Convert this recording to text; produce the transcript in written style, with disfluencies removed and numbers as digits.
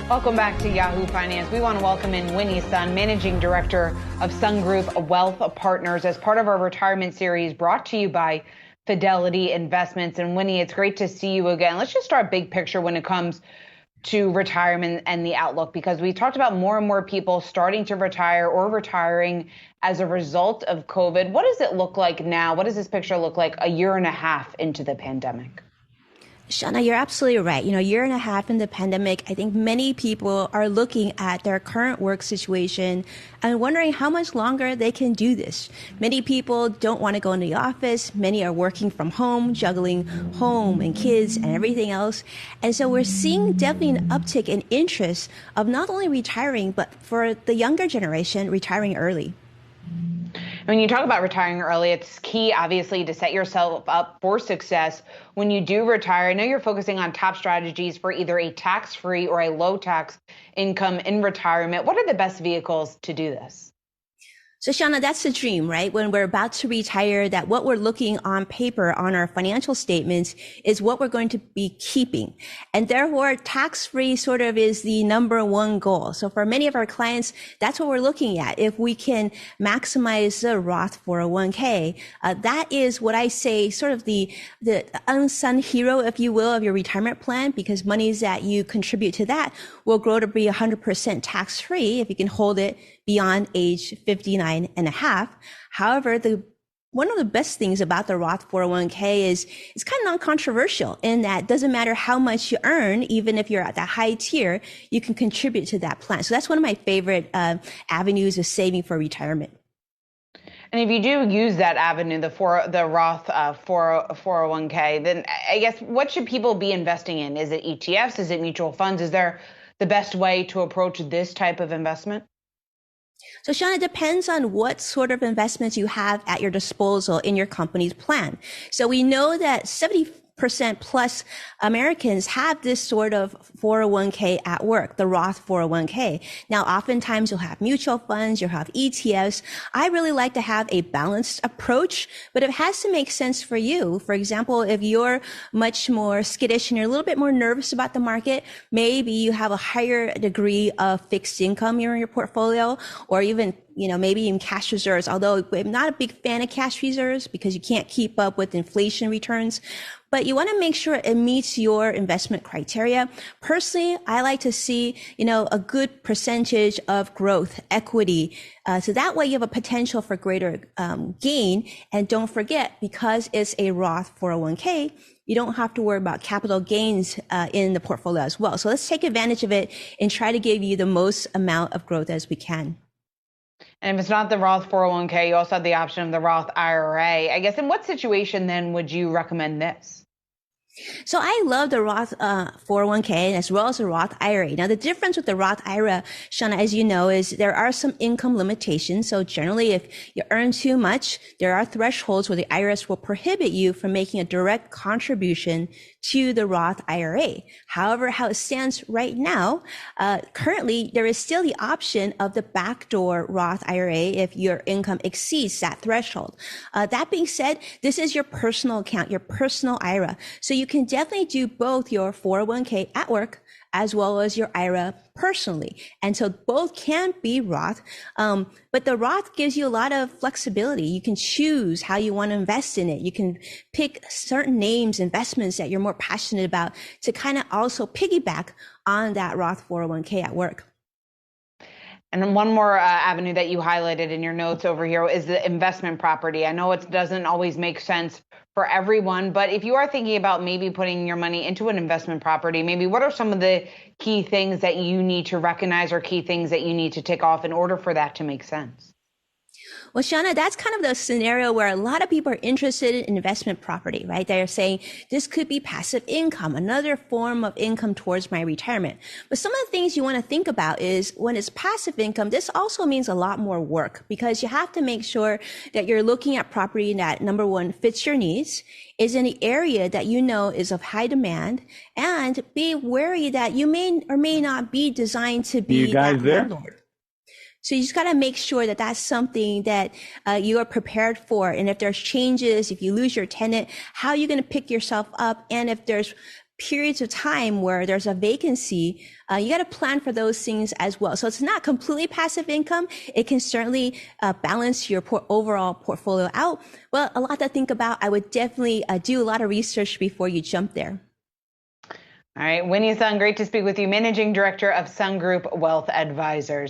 Welcome back to Yahoo Finance. We want to welcome in Winnie Sun, Managing Director of Sun Group Wealth Partners, as part of our retirement series brought to you by Fidelity Investments. And Winnie, it's great to see you again. Let's just start big picture when it comes to retirement and the outlook, because we talked about more and more people starting to retire or retiring as a result of COVID. What does it look like now? What does this picture look like a year and a half into the pandemic? Shauna, you're absolutely right. A year and a half in the pandemic, I think many people are looking at their current work situation and wondering how much longer they can do this. Many people don't want to go into the office. Many are working from home, juggling home and kids and everything else. And so we're seeing definitely an uptick in interest of not only retiring, but for the younger generation, retiring early. When you talk about retiring early, it's key, obviously, to set yourself up for success when you do retire. I know you're focusing on top strategies for either a tax-free or a low-tax income in retirement. What are the best vehicles to do this? So Shauna, that's the dream, right? When we're about to retire, that what we're looking on paper on our financial statements is what we're going to be keeping. And therefore, tax-free sort of is the number one goal. So for many of our clients, that's what we're looking at. If we can maximize the Roth 401k, that is what I say sort of the unsung hero, if you will, of your retirement plan, because monies that you contribute to that will grow to be 100% tax-free if you can hold it beyond age 59 and a half. However, one of the best things about the Roth 401k is it's kind of non-controversial in that it doesn't matter how much you earn, even if you're at that high tier, you can contribute to that plan. So that's one of my favorite avenues of saving for retirement. And if you do use that avenue, the Roth 401k, then I guess what should people be investing in? Is it ETFs? Is it mutual funds? Is there the best way to approach this type of investment? So Sean, it depends on what sort of investments you have at your disposal in your company's plan. So we know that 70% plus Americans have this sort of 401k at work, the Roth 401k. Now, oftentimes you'll have mutual funds, you'll have ETFs. I really like to have a balanced approach, but it has to make sense for you. For example, if you're much more skittish and you're a little bit more nervous about the market, maybe you have a higher degree of fixed income in your portfolio, or even maybe even cash reserves, although I'm not a big fan of cash reserves because you can't keep up with inflation returns. But you want to make sure it meets your investment criteria. Personally, I like to see, a good percentage of growth equity. So that way you have a potential for greater gain. And don't forget, because it's a Roth 401k, you don't have to worry about capital gains in the portfolio as well. So let's take advantage of it and try to give you the most amount of growth as we can. And if it's not the Roth 401k, you also have the option of the Roth IRA. I guess in what situation then would you recommend this? So I love the Roth 401k as well as the Roth IRA. Now, the difference with the Roth IRA, Shauna, as you know, is there are some income limitations. So generally, if you earn too much, there are thresholds where the IRS will prohibit you from making a direct contribution to the Roth IRA. However, how it stands right now, currently, there is still the option of the backdoor Roth IRA if your income exceeds that threshold. That being said, this is your personal account, your personal IRA. So you can definitely do both your 401k at work as well as your IRA personally. And so both can be Roth. But the Roth gives you a lot of flexibility. You can choose how you want to invest in it. You can pick certain names, investments that you're more passionate about to kind of also piggyback on that Roth 401k at work. And then one more avenue that you highlighted in your notes over here is the investment property. I know it doesn't always make sense for everyone, but if you are thinking about maybe putting your money into an investment property, maybe what are some of the key things that you need to recognize or key things that you need to tick off in order for that to make sense? Well, Shauna, that's kind of the scenario where a lot of people are interested in investment property, right? They're saying this could be passive income, another form of income towards my retirement. But some of the things you want to think about is when it's passive income, this also means a lot more work because you have to make sure that you're looking at property that, number one, fits your needs, is in the area that you know is of high demand, and be wary that you may or may not be designed to be that landlord. So you just got to make sure that that's something that you are prepared for. And if there's changes, if you lose your tenant, how are you going to pick yourself up? And if there's periods of time where there's a vacancy, you got to plan for those things as well. So it's not completely passive income. It can certainly balance your overall portfolio out. Well, a lot to think about. I would definitely do a lot of research before you jump there. All right, Winnie Sun, great to speak with you, Managing Director of Sun Group Wealth Advisors.